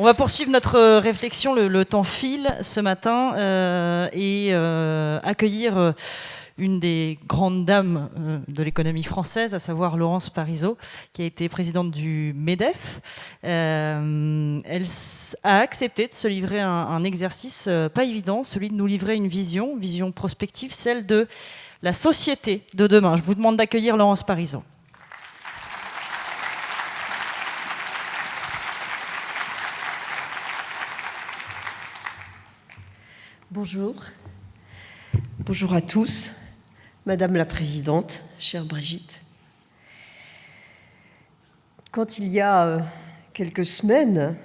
On va poursuivre notre réflexion, le temps file ce matin, et accueillir une des grandes dames de l'économie française, à savoir Laurence Parisot, qui a été présidente du MEDEF. Elle a accepté de se livrer un exercice pas évident, celui de nous livrer une vision prospective, celle de la société de demain. Je vous demande d'accueillir Laurence Parisot. Bonjour. Bonjour à tous. Madame la Présidente, chère Brigitte. Quand il y a quelques semaines,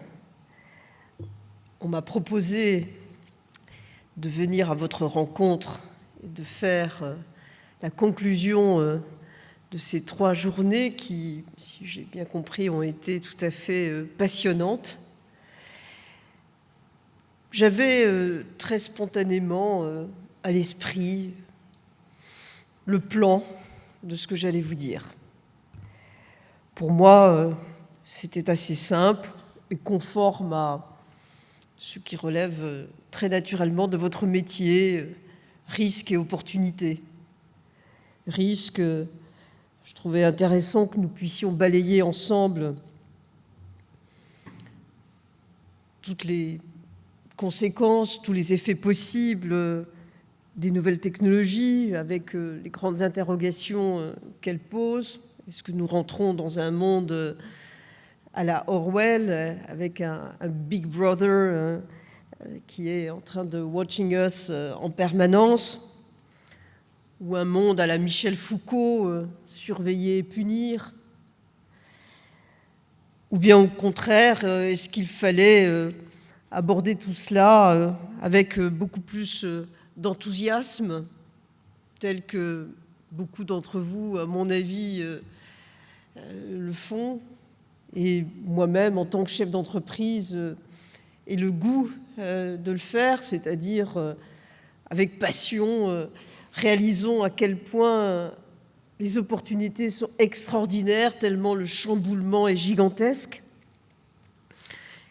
on m'a proposé de venir à votre rencontre et de faire la conclusion de ces 3 journées qui, si j'ai bien compris, ont été tout à fait passionnantes, j'avais très spontanément à l'esprit le plan de ce que j'allais vous dire. Pour moi, c'était assez simple et conforme à ce qui relève très naturellement de votre métier, risque et opportunité. Risque, je trouvais intéressant que nous puissions balayer ensemble toutes les conséquences, tous les effets possibles des nouvelles technologies, avec les grandes interrogations qu'elles posent. Est-ce que nous rentrons dans un monde à la Orwell, avec un Big Brother qui est en train de watching us en permanence, ou un monde à la Michel Foucault, surveiller et punir? Ou bien au contraire, est-ce qu'il fallait aborder tout cela avec beaucoup plus d'enthousiasme, tel que beaucoup d'entre vous, à mon avis, le font, et moi-même, en tant que chef d'entreprise, ai le goût de le faire, c'est-à-dire avec passion, réalisons à quel point les opportunités sont extraordinaires, tellement le chamboulement est gigantesque.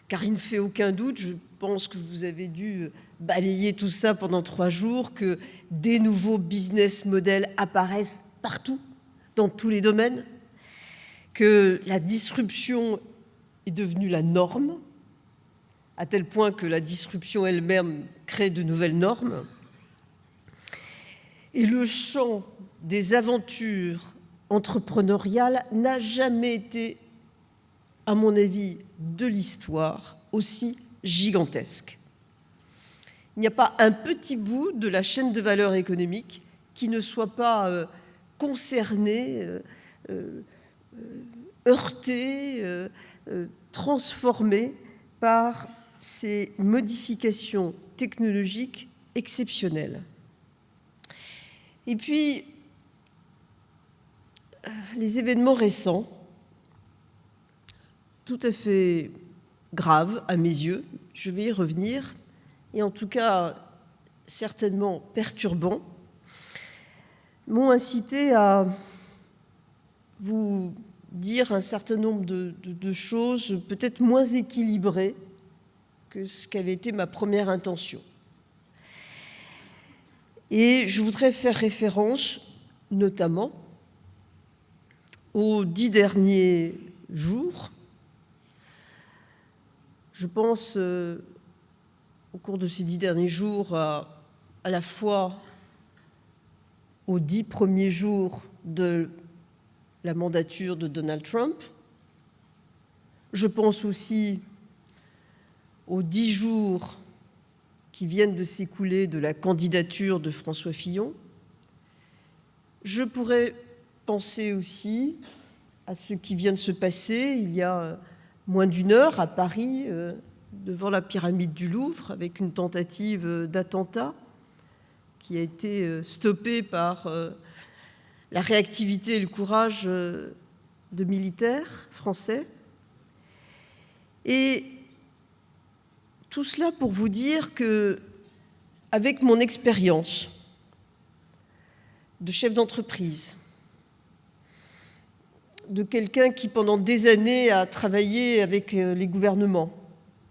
Car il ne fait aucun doute, je pense que vous avez dû balayer tout ça pendant 3 jours, que des nouveaux business models apparaissent partout, dans tous les domaines, que la disruption est devenue la norme, à tel point que la disruption elle-même crée de nouvelles normes. Et le champ des aventures entrepreneuriales n'a jamais été, à mon avis, de l'histoire aussi gigantesque. Il n'y a pas un petit bout de la chaîne de valeur économique qui ne soit pas concerné, heurté, transformé par ces modifications technologiques exceptionnelles. Et puis, les événements récents, tout à fait graves à mes yeux, je vais y revenir, et en tout cas certainement perturbants, m'ont incité à vous dire un certain nombre de choses peut-être moins équilibrées que ce qu'avait été ma première intention. Et je voudrais faire référence notamment aux 10 derniers jours. Je pense au cours de ces 10 derniers jours à la fois aux 10 premiers jours de la mandature de Donald Trump. Je pense aussi aux 10 jours qui viennent de s'écouler de la candidature de François Fillon. Je pourrais penser aussi à ce qui vient de se passer il y a moins d'1 heure à Paris, devant la pyramide du Louvre, avec une tentative d'attentat qui a été stoppée par la réactivité et le courage de militaires français. Et tout cela pour vous dire que, avec mon expérience de chef d'entreprise, de quelqu'un qui pendant des années a travaillé avec les gouvernements,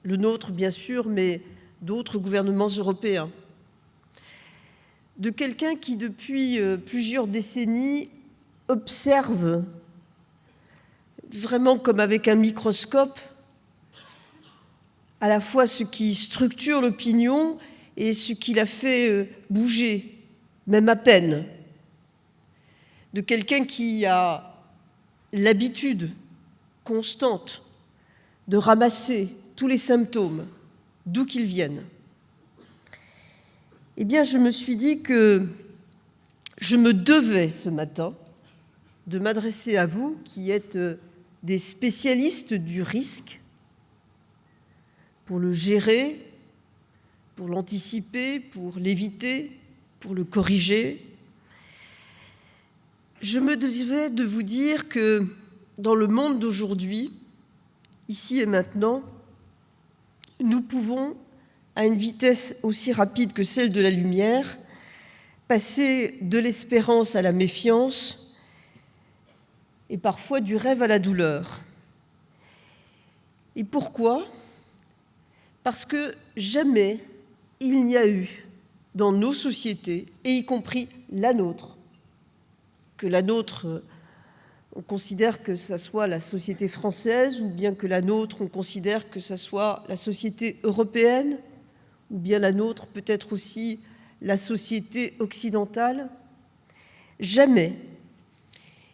le nôtre bien sûr, mais d'autres gouvernements européens, de quelqu'un qui depuis plusieurs décennies observe vraiment comme avec un microscope à la fois ce qui structure l'opinion et ce qui la fait bouger, même à peine, de quelqu'un qui a l'habitude constante de ramasser tous les symptômes, d'où qu'ils viennent. Eh bien, je me suis dit que je me devais ce matin de m'adresser à vous qui êtes des spécialistes du risque pour le gérer, pour l'anticiper, pour l'éviter, pour le corriger. Je me devais de vous dire que dans le monde d'aujourd'hui, ici et maintenant, nous pouvons, à une vitesse aussi rapide que celle de la lumière, passer de l'espérance à la méfiance et parfois du rêve à la douleur. Et pourquoi ? Parce que jamais il n'y a eu dans nos sociétés, et y compris la nôtre, que la nôtre, on considère que ça soit la société française, ou bien que la nôtre, on considère que ça soit la société européenne, ou bien la nôtre, peut-être aussi la société occidentale, jamais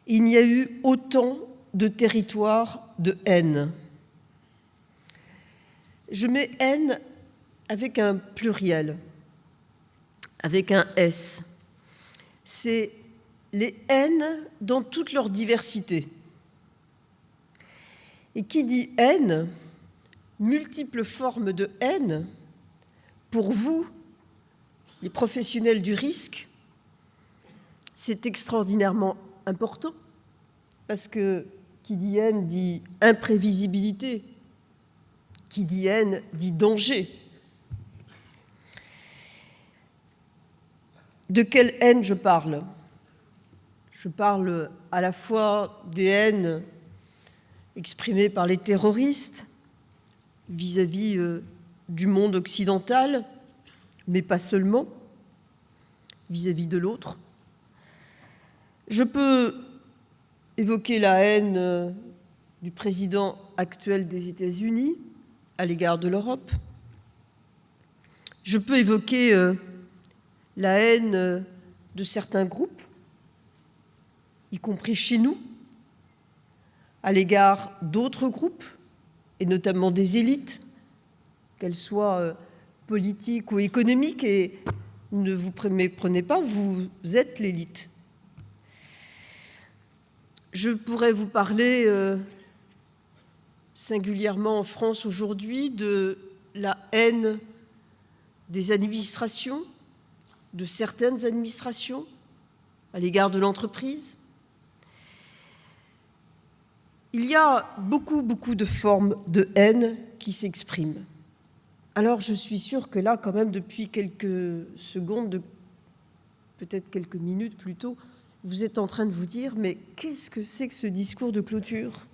il n'y a eu autant de territoires de haine. Je mets haine avec un pluriel, avec un S. C'est les haines dans toute leur diversité. Et qui dit haine, multiples formes de haine, pour vous, les professionnels du risque, c'est extraordinairement important, parce que qui dit haine dit imprévisibilité, qui dit haine dit danger. De quelle haine je parle ? Je parle à la fois des haines exprimées par les terroristes vis-à-vis du monde occidental, mais pas seulement, vis-à-vis de l'autre. Je peux évoquer la haine du président actuel des États-Unis à l'égard de l'Europe. Je peux évoquer la haine de certains groupes, y compris chez nous, à l'égard d'autres groupes, et notamment des élites, qu'elles soient politiques ou économiques, et ne vous méprenez pas, vous êtes l'élite. Je pourrais vous parler singulièrement en France aujourd'hui de la haine des administrations, de certaines administrations à l'égard de l'entreprise. Il y a beaucoup de formes de haine qui s'expriment. Alors je suis sûre que là, quand même, depuis quelques secondes, peut-être quelques minutes plutôt, vous êtes en train de vous dire, mais qu'est-ce que c'est que ce discours de clôture ?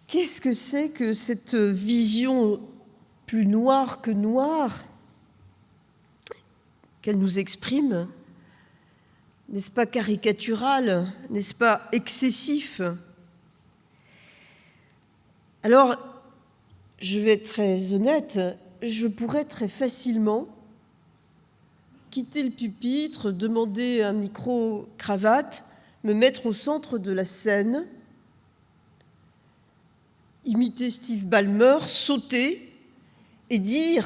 Qu'est-ce que c'est que cette vision plus noire que noire qu'elle nous exprime ? N'est-ce pas caricatural ? N'est-ce pas excessif ? Alors, je vais être très honnête, je pourrais très facilement quitter le pupitre, demander un micro-cravate, me mettre au centre de la scène, imiter Steve Ballmer, sauter et dire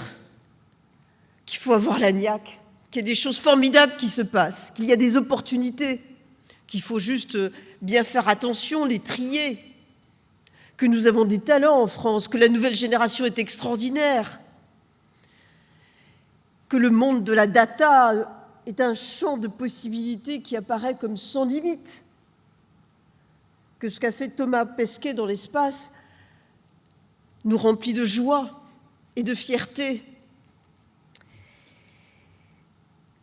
qu'il faut avoir la niaque, qu'il y a des choses formidables qui se passent, qu'il y a des opportunités, qu'il faut juste bien faire attention, les trier, que nous avons des talents en France, que la nouvelle génération est extraordinaire, que le monde de la data est un champ de possibilités qui apparaît comme sans limite, que ce qu'a fait Thomas Pesquet dans l'espace nous remplit de joie et de fierté.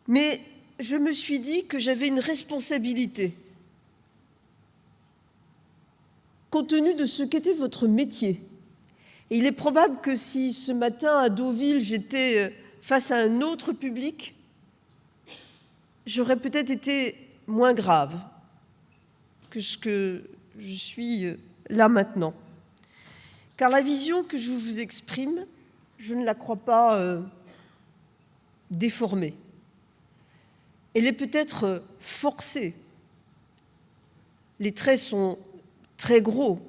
Mais je me suis dit que j'avais une responsabilité, compte tenu de ce qu'était votre métier Et il est probable que si ce matin à Deauville, j'étais face à un autre public, j'aurais peut-être été moins grave que ce que je suis là maintenant. Car la vision que je vous exprime, je ne la crois pas déformée. Elle est peut-être forcée. Les traits sont très gros,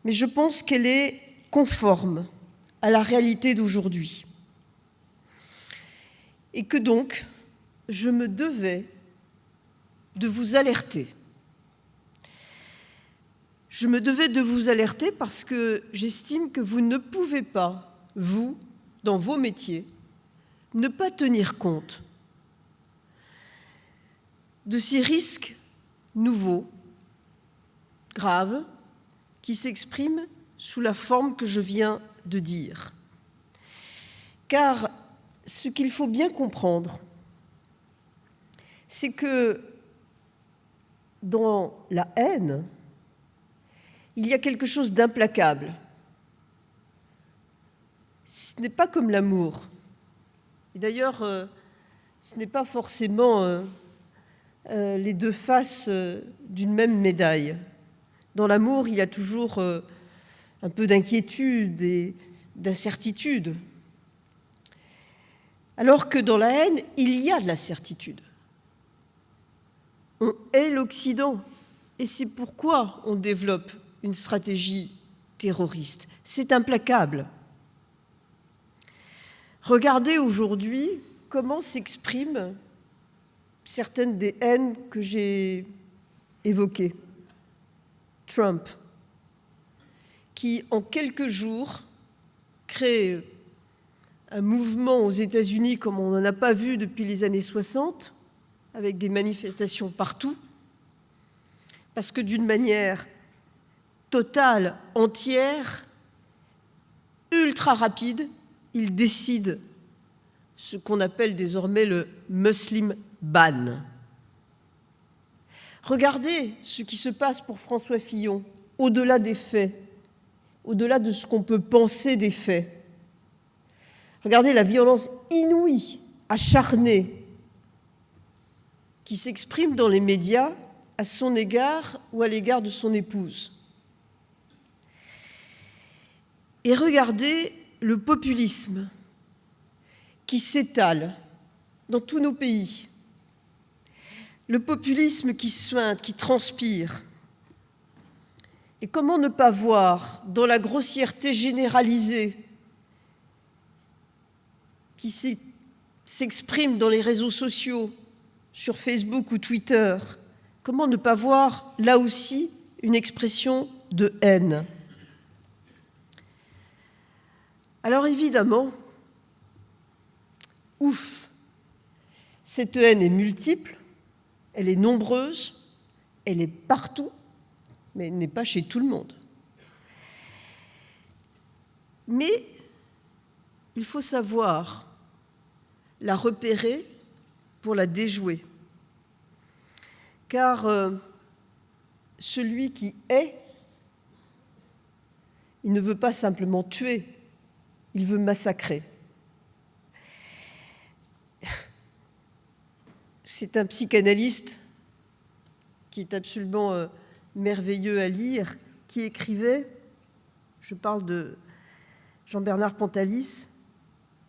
mais je pense qu'elle est conforme à la réalité d'aujourd'hui. Et que donc, je me devais de vous alerter. Je me devais de vous alerter parce que j'estime que vous ne pouvez pas, vous, dans vos métiers, ne pas tenir compte de ces risques nouveaux, graves, qui s'expriment sous la forme que je viens de dire. Car ce qu'il faut bien comprendre, c'est que dans la haine, il y a quelque chose d'implacable. Ce n'est pas comme l'amour. Et d'ailleurs, ce n'est pas forcément les deux faces d'une même médaille. Dans l'amour, il y a toujours un peu d'inquiétude et d'incertitude. Alors que dans la haine, il y a de la certitude. On hait l'Occident, et c'est pourquoi on développe une stratégie terroriste. C'est implacable. Regardez aujourd'hui comment s'expriment certaines des haines que j'ai évoquées. Trump, qui en quelques jours crée un mouvement aux États-Unis comme on n'en a pas vu depuis les années 60, avec des manifestations partout, parce que d'une manière totale, entière, ultra rapide, il décide ce qu'on appelle désormais le Muslim ban. Regardez ce qui se passe pour François Fillon, au-delà des faits, au-delà de ce qu'on peut penser des faits. Regardez la violence inouïe, acharnée, qui s'exprime dans les médias à son égard ou à l'égard de son épouse. Et regardez le populisme qui s'étale dans tous nos pays. Le populisme qui suinte, qui transpire. Et comment ne pas voir dans la grossièreté généralisée qui s'exprime dans les réseaux sociaux, sur Facebook ou Twitter, comment ne pas voir là aussi une expression de haine? Alors évidemment, ouf, cette haine est multiple, elle est nombreuse, elle est partout, mais elle n'est pas chez tout le monde. Mais il faut savoir la repérer pour la déjouer. Car celui qui hait, il ne veut pas simplement tuer, il veut massacrer. C'est un psychanalyste qui est absolument merveilleux à lire, qui écrivait, je parle de Jean-Bernard Pontalis,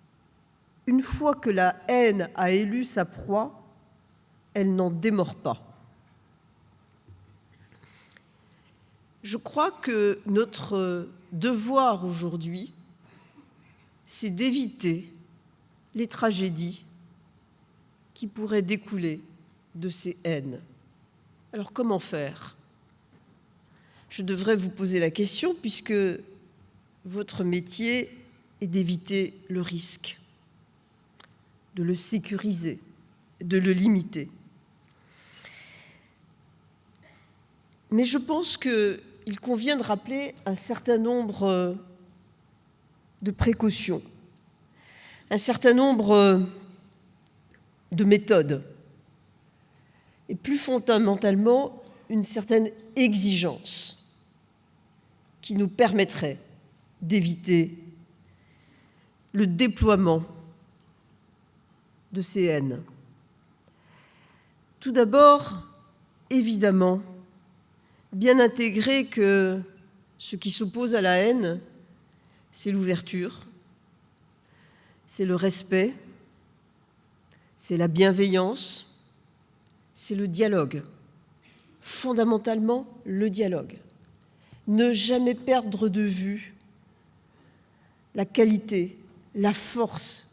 « Une fois que la haine a élu sa proie, elle n'en démord pas. » Je crois que notre devoir aujourd'hui, c'est d'éviter les tragédies qui pourraient découler de ces haines. Alors comment faire? Je devrais vous poser la question puisque votre métier est d'éviter le risque, de le sécuriser, de le limiter. Mais je pense qu'il convient de rappeler un certain nombre de précautions, un certain nombre de méthodes, et plus fondamentalement, une certaine exigence qui nous permettrait d'éviter le déploiement de ces haines. Tout d'abord, évidemment, bien intégrer que ce qui s'oppose à la haine, c'est l'ouverture, c'est le respect, c'est la bienveillance, c'est le dialogue. Fondamentalement, le dialogue. Ne jamais perdre de vue la qualité, la force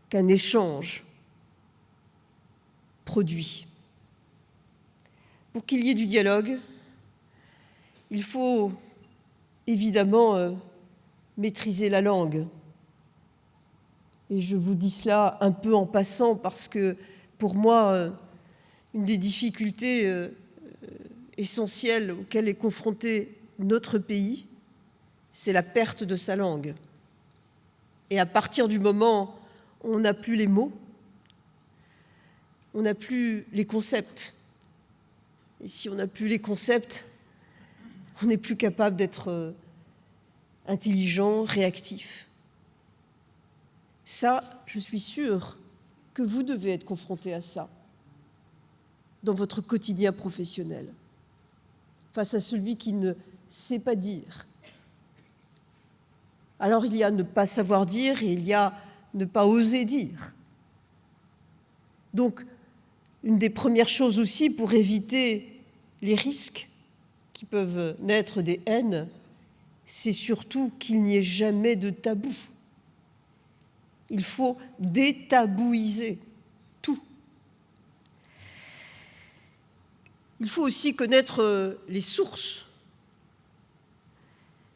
qu'un échange produit. Pour qu'il y ait du dialogue, il faut évidemment maîtriser la langue. Et je vous dis cela un peu en passant parce que, pour moi, une des difficultés essentielles auxquelles est confronté notre pays, c'est la perte de sa langue. Et à partir du moment où on n'a plus les mots, on n'a plus les concepts. Et si on n'a plus les concepts, on n'est plus capable d'être intelligent, réactif. Ça, je suis sûre que vous devez être confronté à ça dans votre quotidien professionnel, face à celui qui ne sait pas dire. Alors il y a ne pas savoir dire et il y a ne pas oser dire. Donc, une des premières choses aussi pour éviter les risques qui peuvent naître des haines, c'est surtout qu'il n'y ait jamais de tabou. Il faut détabouiser tout. Il faut aussi connaître les sources,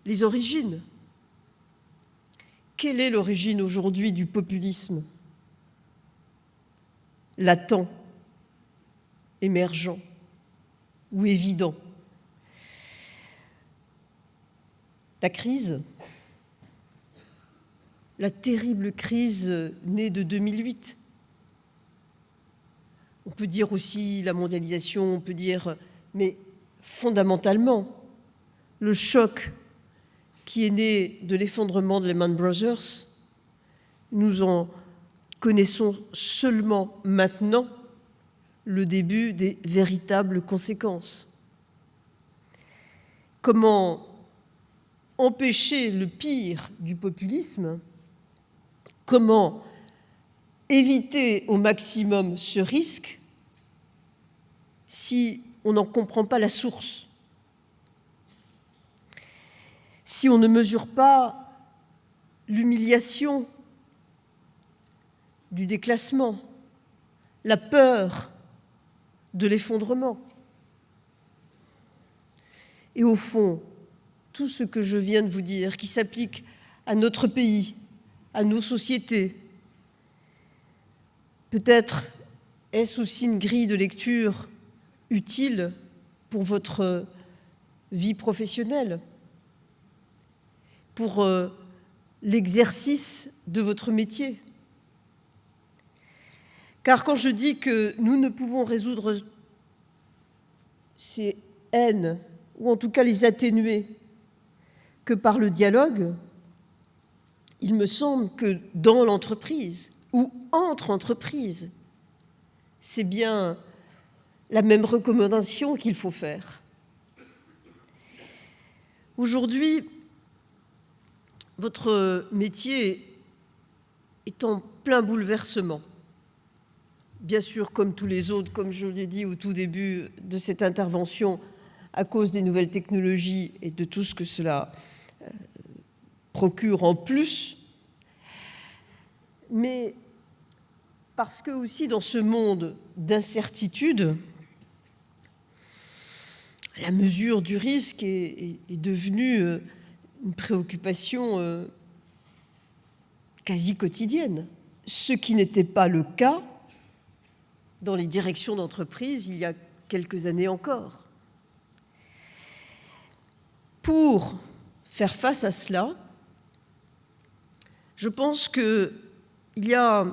les origines. Quelle est l'origine aujourd'hui du populisme latent, émergent ou évident? La crise, la terrible crise née de 2008. On peut dire aussi la mondialisation, on peut dire, mais fondamentalement, le choc qui est né de l'effondrement de Lehman Brothers, nous en connaissons seulement maintenant le début des véritables conséquences. Comment empêcher le pire du populisme? Comment éviter au maximum ce risque si on n'en comprend pas la source? Si on ne mesure pas l'humiliation du déclassement, la peur de l'effondrement. Et au fond, tout ce que je viens de vous dire, qui s'applique à notre pays, à nos sociétés, peut-être est-ce aussi une grille de lecture utile pour votre vie professionnelle, pour l'exercice de votre métier. Car quand je dis que nous ne pouvons résoudre ces haines, ou en tout cas les atténuer, que par le dialogue, il me semble que dans l'entreprise ou entre entreprises, c'est bien la même recommandation qu'il faut faire. Aujourd'hui, votre métier est en plein bouleversement. Bien sûr, comme tous les autres, comme je l'ai dit au tout début de cette intervention, à cause des nouvelles technologies et de tout ce que cela procure en plus, mais parce que aussi dans ce monde d'incertitude, la mesure du risque est devenue une préoccupation quasi quotidienne, ce qui n'était pas le cas dans les directions d'entreprise il y a quelques années encore. Pour faire face à cela, je pense qu'il y a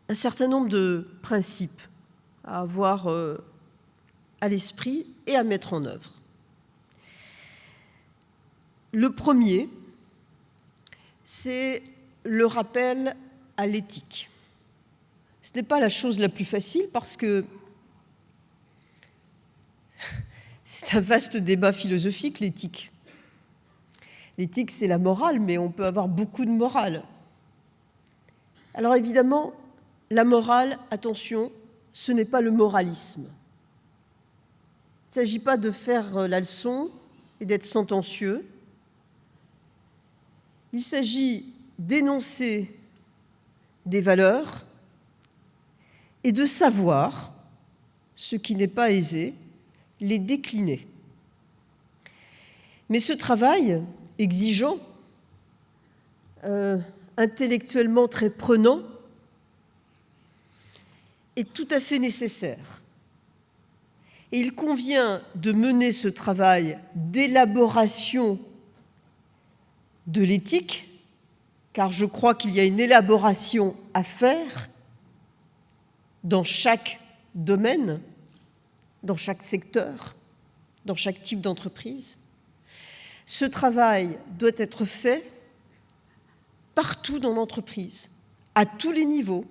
un certain nombre de principes à avoir à l'esprit et à mettre en œuvre. Le premier, c'est le rappel à l'éthique. Ce n'est pas la chose la plus facile parce que c'est un vaste débat philosophique, l'éthique. L'éthique, c'est la morale, mais on peut avoir beaucoup de morale. Alors évidemment, la morale, attention, ce n'est pas le moralisme. Il ne s'agit pas de faire la leçon et d'être sentencieux. Il s'agit d'énoncer des valeurs et de savoir, ce qui n'est pas aisé, les décliner. Mais ce travail exigeant, intellectuellement très prenant, est tout à fait nécessaire. Et il convient de mener ce travail d'élaboration de l'éthique, car je crois qu'il y a une élaboration à faire dans chaque domaine, dans chaque secteur, dans chaque type d'entreprise. Ce travail doit être fait partout dans l'entreprise, à tous les niveaux,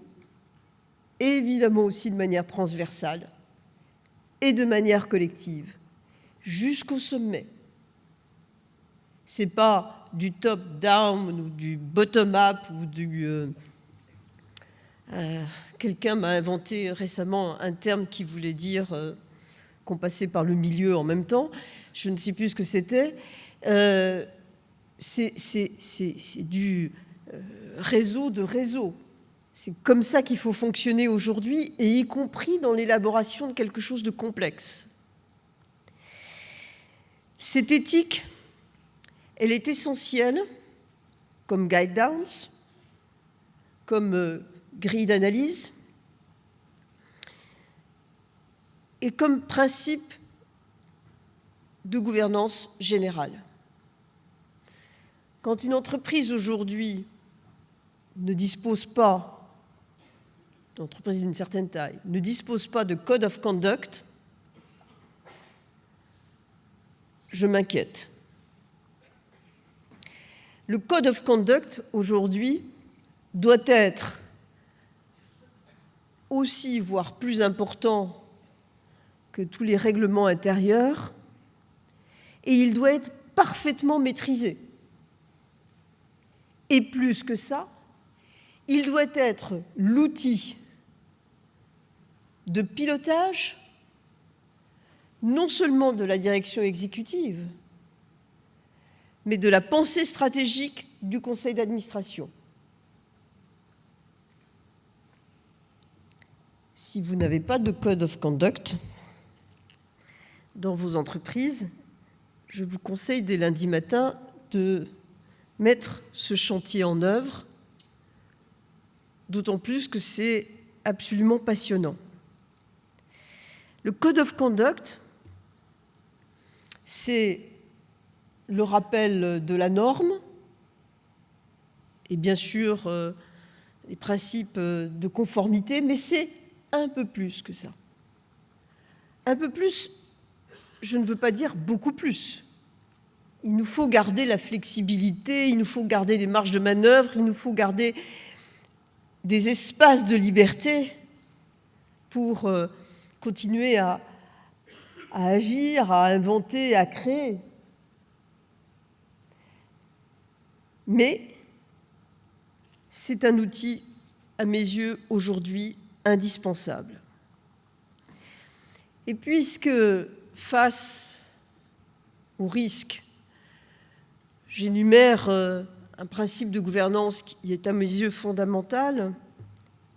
et évidemment aussi de manière transversale et de manière collective, jusqu'au sommet. Ce n'est pas du top-down ou du bottom-up ou du... quelqu'un m'a inventé récemment un terme qui voulait dire qu'on passait par le milieu en même temps. Je ne sais plus ce que c'était. C'est du réseau de réseau. C'est comme ça qu'il faut fonctionner aujourd'hui, et y compris dans l'élaboration de quelque chose de complexe. Cette éthique, elle est essentielle comme guidance, comme grille d'analyse et comme principe de gouvernance générale. Quand une entreprise aujourd'hui ne dispose pas, une entreprise d'une certaine taille, ne dispose pas de code of conduct, je m'inquiète. Le code of conduct, aujourd'hui, doit être aussi, voire plus important que tous les règlements intérieurs, et il doit être parfaitement maîtrisé. Et plus que ça, il doit être l'outil de pilotage, non seulement de la direction exécutive, mais de la pensée stratégique du conseil d'administration. Si vous n'avez pas de code of conduct dans vos entreprises, je vous conseille dès lundi matin de mettre ce chantier en œuvre, d'autant plus que c'est absolument passionnant. Le code of conduct, c'est le rappel de la norme et bien sûr les principes de conformité, mais c'est un peu plus que ça. Un peu plus, je ne veux pas dire beaucoup plus. Il nous faut garder la flexibilité, il nous faut garder des marges de manœuvre, il nous faut garder des espaces de liberté pour continuer à agir, à inventer, à créer. Mais c'est un outil, à mes yeux, aujourd'hui, indispensable. Et puisque, face au risque, j'énumère un principe de gouvernance qui est, à mes yeux, fondamental,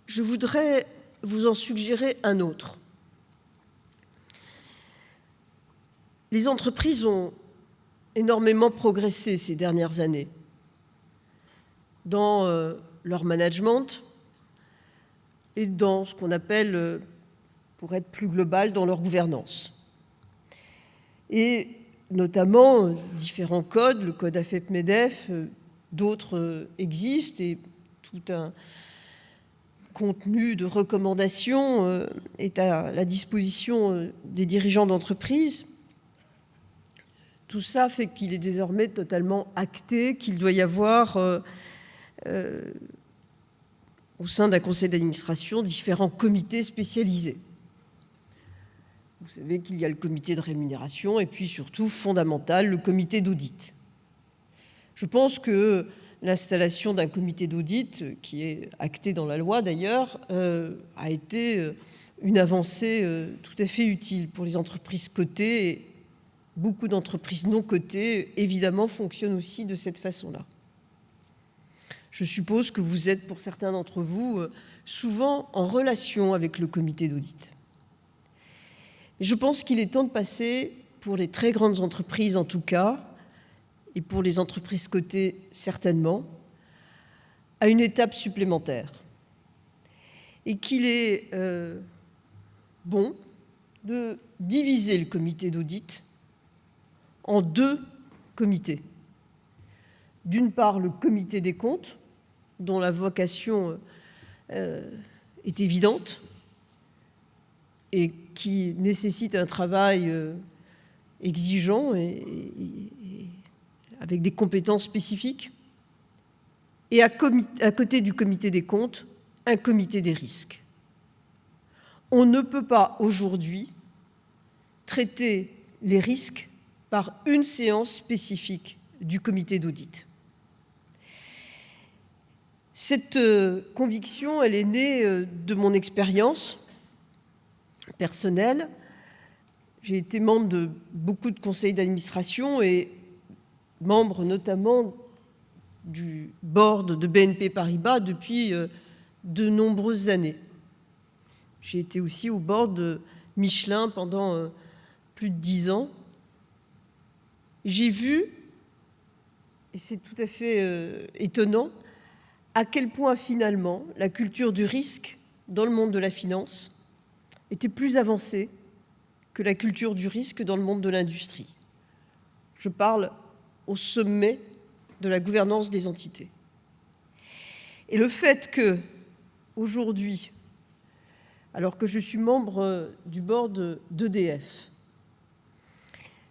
je voudrais vous en suggérer un autre. Les entreprises ont énormément progressé ces dernières années dans leur management et dans ce qu'on appelle, pour être plus global, dans leur gouvernance. Et notamment, différents codes, le code AFEP-MEDEF, d'autres existent, et tout un contenu de recommandations est à la disposition des dirigeants d'entreprise. Tout ça fait qu'il est désormais totalement acté qu'il doit y avoir au sein d'un conseil d'administration différents comités spécialisés. Vous savez qu'il y a le comité de rémunération et puis surtout, fondamental, le comité d'audit. Je pense que l'installation d'un comité d'audit, qui est acté dans la loi d'ailleurs, a été une avancée tout à fait utile pour les entreprises cotées. Et beaucoup d'entreprises non cotées, évidemment, fonctionnent aussi de cette façon-là. Je suppose que vous êtes, pour certains d'entre vous, souvent en relation avec le comité d'audit. Je pense qu'il est temps de passer, pour les très grandes entreprises en tout cas, et pour les entreprises cotées certainement, à une étape supplémentaire. Et qu'il est bon de diviser le comité d'audit en deux comités. D'une part, le comité des comptes, dont la vocation est évidente et qui nécessite un travail exigeant et avec des compétences spécifiques. Et à côté du comité des comptes, un comité des risques. On ne peut pas aujourd'hui traiter les risques par une séance spécifique du comité d'audit. Cette conviction, elle est née de mon expérience personnelle. J'ai été membre de beaucoup de conseils d'administration et membre notamment du board de BNP Paribas depuis de nombreuses années. J'ai été aussi au board de Michelin pendant plus de 10 ans. J'ai vu, et c'est tout à fait étonnant, à quel point finalement la culture du risque dans le monde de la finance était plus avancée que la culture du risque dans le monde de l'industrie. Je parle au sommet de la gouvernance des entités. Et le fait que, aujourd'hui, alors que je suis membre du board d'EDF,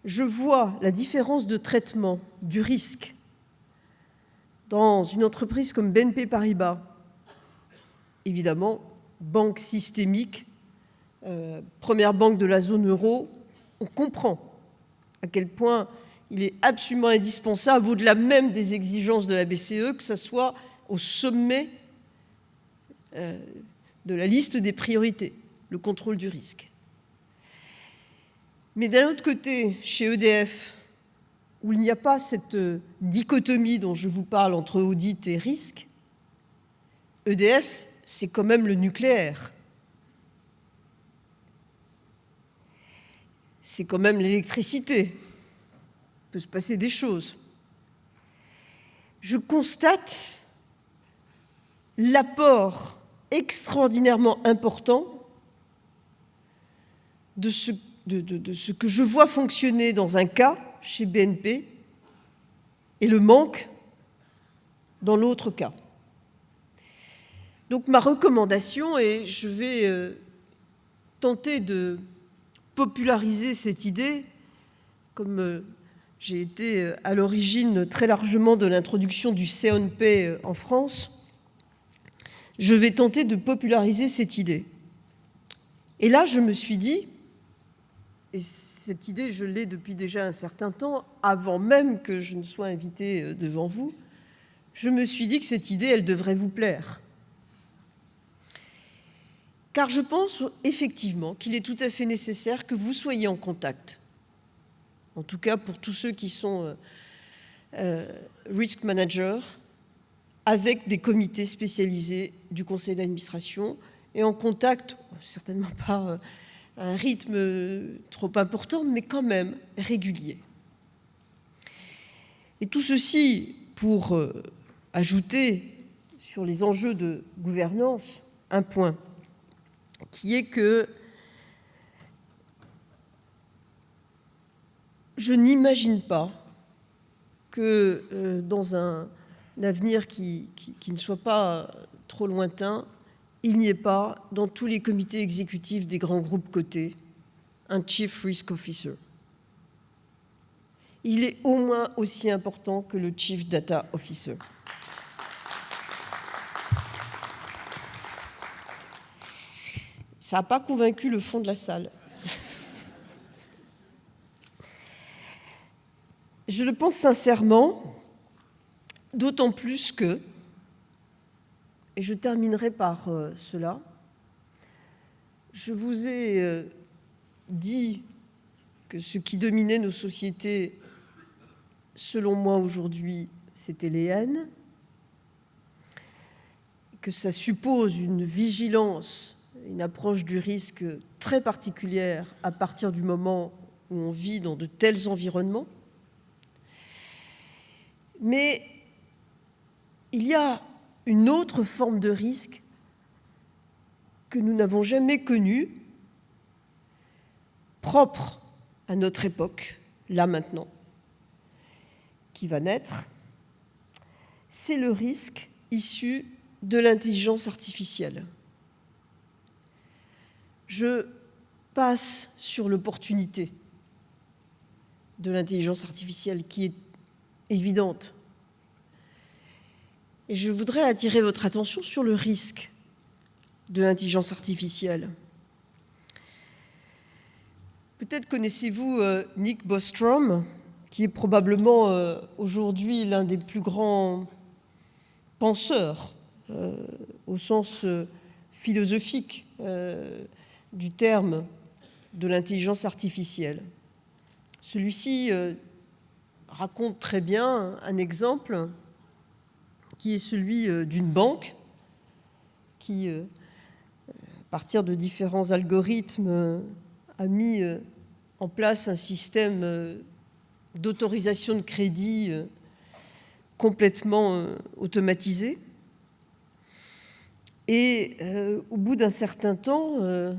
je vois la différence de traitement du risque dans une entreprise comme BNP Paribas, évidemment, banque systémique, première banque de la zone euro, on comprend à quel point il est absolument indispensable, au-delà même des exigences de la BCE, que ce soit au sommet de la liste des priorités, le contrôle du risque. Mais d'un autre côté, chez EDF, où il n'y a pas cette dichotomie dont je vous parle entre audit et risque, EDF, c'est quand même le nucléaire. C'est quand même l'électricité. Il peut se passer des choses. Je constate l'apport extraordinairement important de ce que je vois fonctionner dans un cas, chez BNP, et le manque dans l'autre cas. Donc ma recommandation, et je vais tenter de populariser cette idée, comme j'ai été à l'origine très largement de l'introduction du C&P en France, je vais tenter de populariser cette idée. Et là, je me suis dit, et cette idée, je l'ai depuis déjà un certain temps, avant même que je ne sois invitée devant vous, je me suis dit que cette idée, elle devrait vous plaire. Car je pense effectivement qu'il est tout à fait nécessaire que vous soyez en contact, en tout cas pour tous ceux qui sont risk managers, avec des comités spécialisés du conseil d'administration et en contact, certainement pas à un rythme trop important, mais quand même régulier. Et tout ceci pour ajouter sur les enjeux de gouvernance un point, qui est que je n'imagine pas que dans un avenir qui ne soit pas trop lointain, il n'y ait pas, dans tous les comités exécutifs des grands groupes cotés, un Chief Risk Officer. il est au moins aussi important que le Chief Data Officer. Ça n'a pas convaincu le fond de la salle. Je le pense sincèrement, d'autant plus que, et je terminerai par cela, je vous ai dit que ce qui dominait nos sociétés, selon moi aujourd'hui, c'était les haines, que ça suppose une vigilance, une approche du risque très particulière à partir du moment où on vit dans de tels environnements. Mais il y a une autre forme de risque que nous n'avons jamais connue, propre à notre époque, là maintenant, qui va naître, c'est le risque issu de l'intelligence artificielle. Je passe sur l'opportunité de l'intelligence artificielle qui est évidente. Et je voudrais attirer votre attention sur le risque de l'intelligence artificielle. Peut-être connaissez-vous Nick Bostrom, qui est probablement aujourd'hui l'un des plus grands penseurs, au sens philosophique du terme de l'intelligence artificielle. Celui-ci raconte très bien un exemple qui est celui d'une banque qui, à partir de différents algorithmes, a mis en place un système d'autorisation de crédit complètement automatisé. Et au bout d'un certain temps, il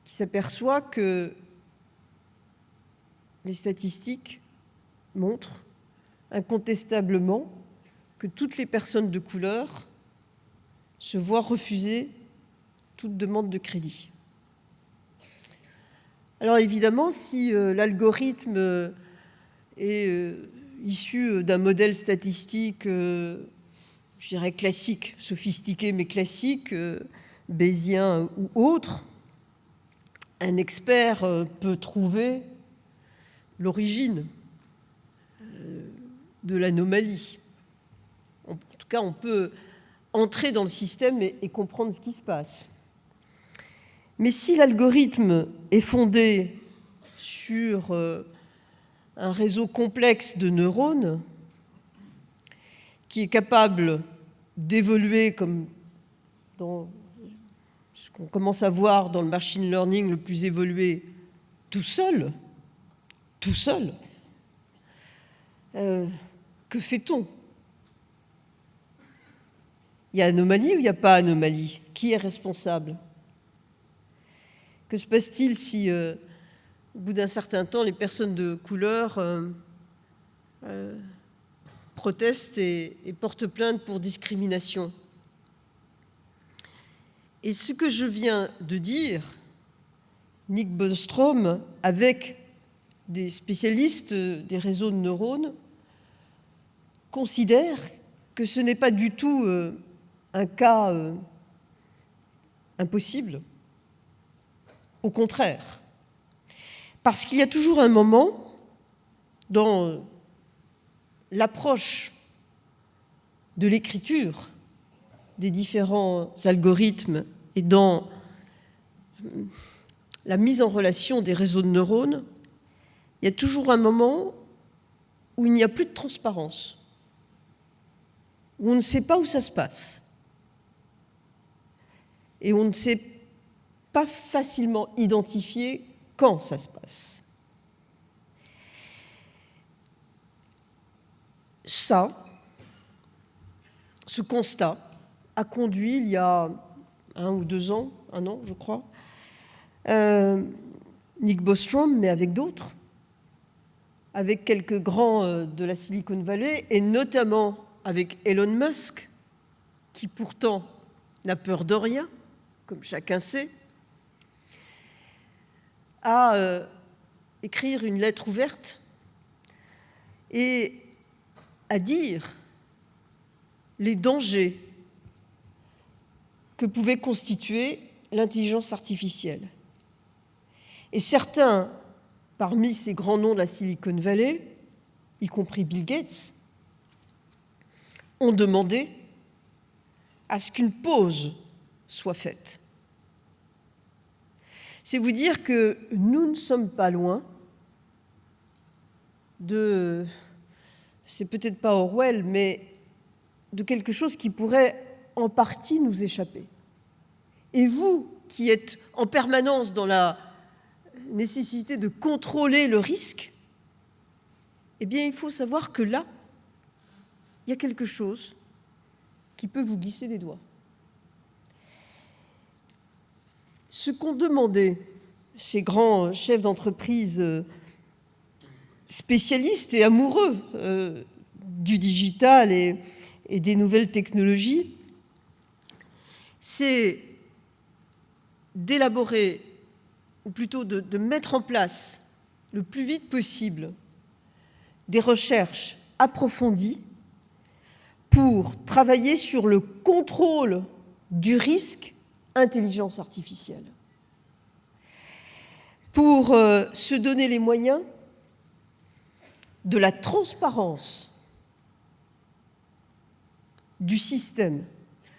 s'aperçoit que les statistiques montrent incontestablement que toutes les personnes de couleur se voient refuser toute demande de crédit. Alors évidemment, si l'algorithme est issu d'un modèle statistique, je dirais classique, sophistiqué mais classique, bayésien ou autre, un expert peut trouver l'origine de l'anomalie. En tout cas, on peut entrer dans le système et comprendre ce qui se passe. Mais si l'algorithme est fondé sur un réseau complexe de neurones qui est capable d'évoluer comme dans ce qu'on commence à voir dans le machine learning le plus évolué, tout seul, que fait-on? Il y a anomalie ou il n'y a pas anomalie? Qui est responsable? Que se passe-t-il si, au bout d'un certain temps, les personnes de couleur protestent et portent plainte pour discrimination? Et ce que je viens de dire, Nick Bostrom, avec des spécialistes des réseaux de neurones, considère que ce n'est pas du tout un cas impossible. Au contraire, parce qu'il y a toujours un moment dans l'approche de l'écriture des différents algorithmes et dans la mise en relation des réseaux de neurones, il y a toujours un moment où il n'y a plus de transparence, où on ne sait pas où ça se passe, et on ne sait pas facilement identifier quand ça se passe. Ce constat a conduit il y a 1 ou 2 ans, 1 an je crois, Nick Bostrom, mais avec d'autres, avec quelques grands de la Silicon Valley, et notamment avec Elon Musk, qui pourtant n'a peur de rien, comme chacun sait, à écrire une lettre ouverte et à dire les dangers que pouvait constituer l'intelligence artificielle. Et certains, parmi ces grands noms de la Silicon Valley, y compris Bill Gates, ont demandé à ce qu'une pause soit faite. C'est vous dire que nous ne sommes pas loin de, c'est peut-être pas Orwell, mais de quelque chose qui pourrait en partie nous échapper. Et vous, qui êtes en permanence dans la nécessité de contrôler le risque, eh bien, il faut savoir que là, il y a quelque chose qui peut vous glisser des doigts. Ce qu'ont demandé ces grands chefs d'entreprise spécialistes et amoureux du digital et des nouvelles technologies, c'est d'élaborer, ou plutôt de mettre en place le plus vite possible des recherches approfondies pour travailler sur le contrôle du risque intelligence artificielle, pour se donner les moyens de la transparence du système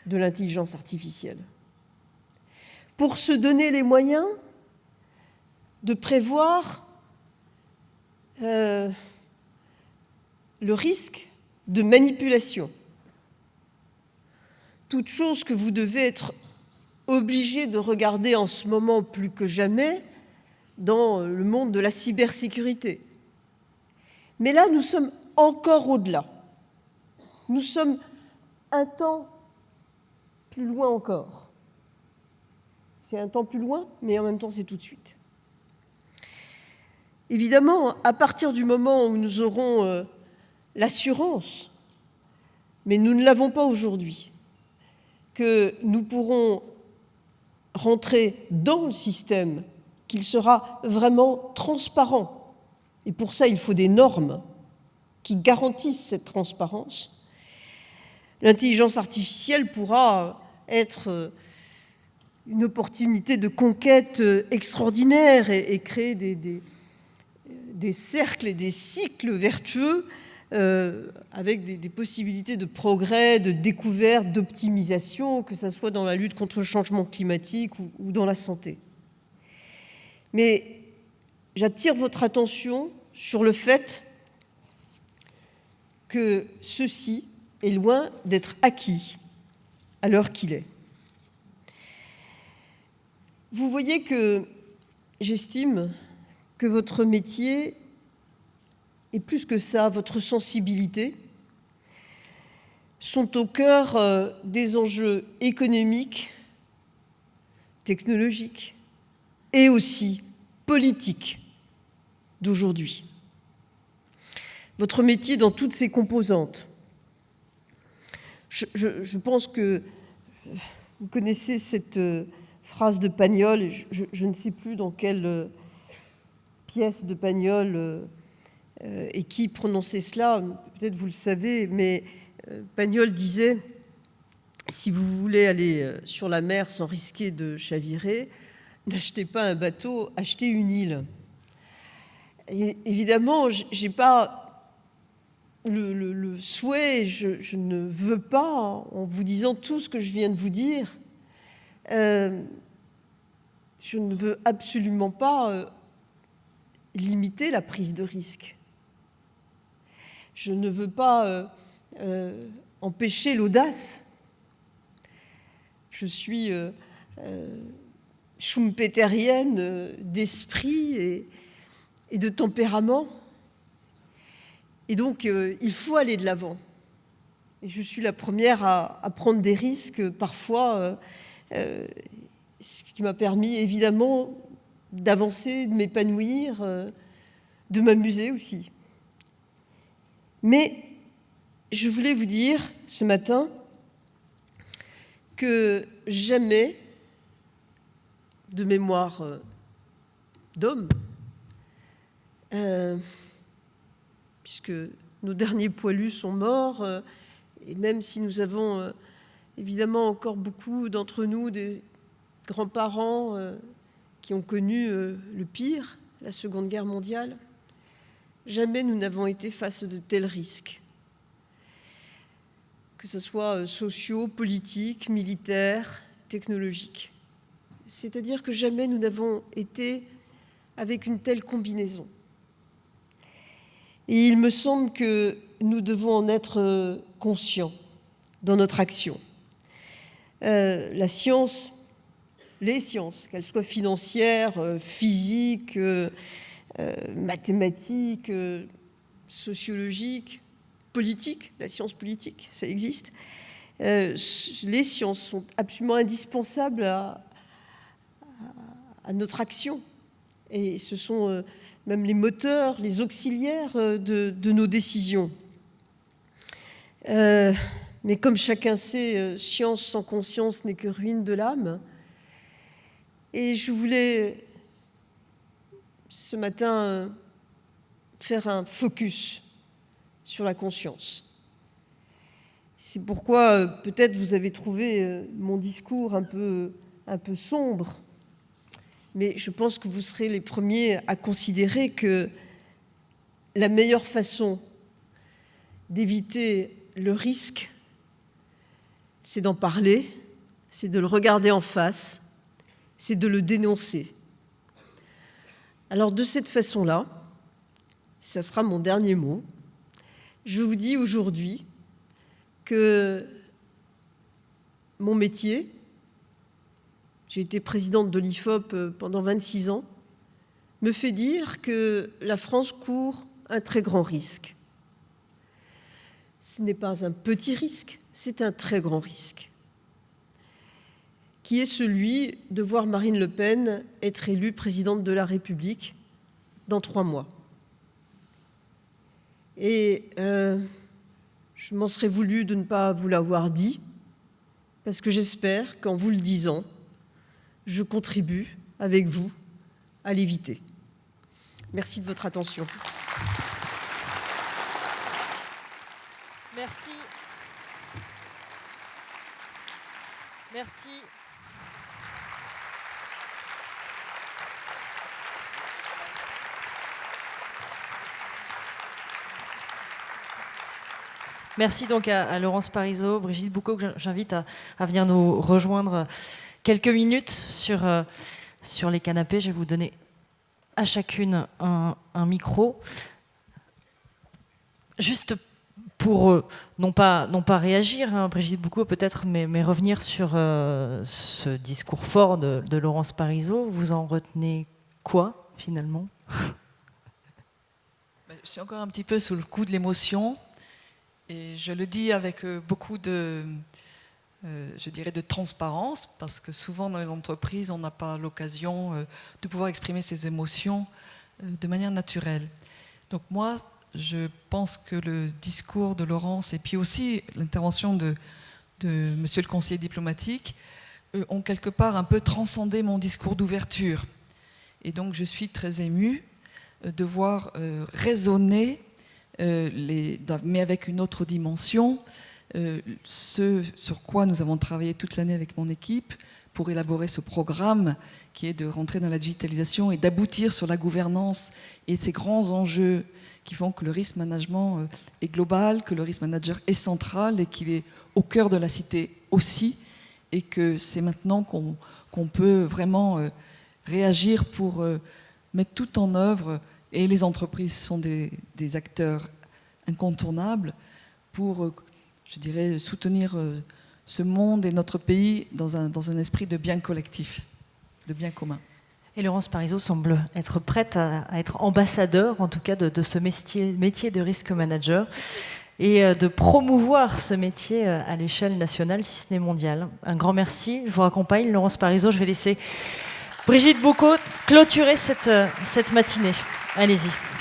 de l'intelligence artificielle, pour se donner les moyens de prévoir le risque de manipulation. Toute chose que vous devez être obligé de regarder en ce moment plus que jamais dans le monde de la cybersécurité. Mais là, nous sommes encore au-delà. Nous sommes un temps plus loin encore. C'est un temps plus loin, mais en même temps, c'est tout de suite. Évidemment, à partir du moment où nous aurons l'assurance, mais nous ne l'avons pas aujourd'hui, que nous pourrons rentrer dans le système, qu'il sera vraiment transparent. Et pour ça, il faut des normes qui garantissent cette transparence. L'intelligence artificielle pourra être une opportunité de conquête extraordinaire et créer des cercles et des cycles vertueux avec des possibilités de progrès, de découverte, d'optimisation, que ce soit dans la lutte contre le changement climatique ou dans la santé. Mais j'attire votre attention sur le fait que ceci est loin d'être acquis à l'heure qu'il est. Vous voyez que j'estime que votre métier, et plus que ça, votre sensibilité, sont au cœur des enjeux économiques, technologiques et aussi politiques d'aujourd'hui. Votre métier dans toutes ses composantes. Je pense que vous connaissez cette phrase de Pagnol, je ne sais plus dans quelle pièce de Pagnol et qui prononçait cela, peut-être vous le savez, mais Pagnol disait « Si vous voulez aller sur la mer sans risquer de chavirer, n'achetez pas un bateau, achetez une île. » Et évidemment, je n'ai pas le souhait, je ne veux pas, en vous disant tout ce que je viens de vous dire, je ne veux absolument pas limiter la prise de risque. Je ne veux pas empêcher l'audace. Je suis schumpeterienne d'esprit et de tempérament. Et donc, il faut aller de l'avant. Et je suis la première à prendre des risques, parfois, ce qui m'a permis, évidemment, d'avancer, de m'épanouir, de m'amuser aussi. Mais je voulais vous dire, ce matin, que jamais, de mémoire d'homme, puisque nos derniers poilus sont morts, et même si nous avons évidemment encore beaucoup d'entre nous des grands-parents qui ont connu le pire, la Seconde Guerre mondiale, jamais nous n'avons été face à de tels risques, que ce soit sociaux, politiques, militaires, technologiques. C'est-à-dire que jamais nous n'avons été avec une telle combinaison. Et il me semble que nous devons en être conscients dans notre action. La science, les sciences, qu'elles soient financières, physiques, mathématiques, sociologiques, politiques, la science politique, ça existe. Les sciences sont absolument indispensables à notre action. Et ce sont même les moteurs, les auxiliaires de nos décisions. Mais comme chacun sait, science sans conscience n'est que ruine de l'âme. Et je voulais ce matin faire un focus sur la conscience. C'est pourquoi peut-être vous avez trouvé mon discours un peu sombre, mais je pense que vous serez les premiers à considérer que la meilleure façon d'éviter le risque, c'est d'en parler, c'est de le regarder en face, c'est de le dénoncer. Alors de cette façon-là, ça sera mon dernier mot, je vous dis aujourd'hui que mon métier, j'ai été présidente de l'IFOP pendant 26 ans, me fait dire que la France court un très grand risque. Ce n'est pas un petit risque, c'est un très grand risque, qui est celui de voir Marine Le Pen être élue présidente de la République dans 3 mois. Et je m'en serais voulu de ne pas vous l'avoir dit, parce que j'espère qu'en vous le disant, je contribue avec vous à l'éviter. Merci de votre attention. Merci. Merci. Merci donc à Laurence Parisot, Brigitte Boucaud, que j'invite à venir nous rejoindre quelques minutes sur les canapés. Je vais vous donner à chacune un micro. Juste pour non pas réagir, hein, Brigitte Boucaud peut-être, mais revenir sur ce discours fort de Laurence Parisot. Vous en retenez quoi, finalement ? Je suis encore un petit peu sous le coup de l'émotion. Et je le dis avec beaucoup de transparence, parce que souvent dans les entreprises, on n'a pas l'occasion de pouvoir exprimer ses émotions de manière naturelle. Donc moi, je pense que le discours de Laurence et puis aussi l'intervention de monsieur le conseiller diplomatique ont quelque part un peu transcendé mon discours d'ouverture. Et donc je suis très émue de voir résonner mais avec une autre dimension, ce sur quoi nous avons travaillé toute l'année avec mon équipe pour élaborer ce programme qui est de rentrer dans la digitalisation et d'aboutir sur la gouvernance et ces grands enjeux qui font que le risk management est global, que le risk manager est central et qu'il est au cœur de la cité aussi, et que c'est maintenant qu'on peut vraiment réagir pour mettre tout en œuvre. Et les entreprises sont des acteurs incontournables pour, je dirais, soutenir ce monde et notre pays dans un esprit de bien collectif, de bien commun. Et Laurence Parisot semble être prête à être ambassadeur, en tout cas, de ce métier de risk manager et de promouvoir ce métier à l'échelle nationale, si ce n'est mondiale. Un grand merci. Je vous raccompagne, Laurence Parisot. Je vais laisser Brigitte Boucaud clôturer cette matinée. Allez-y.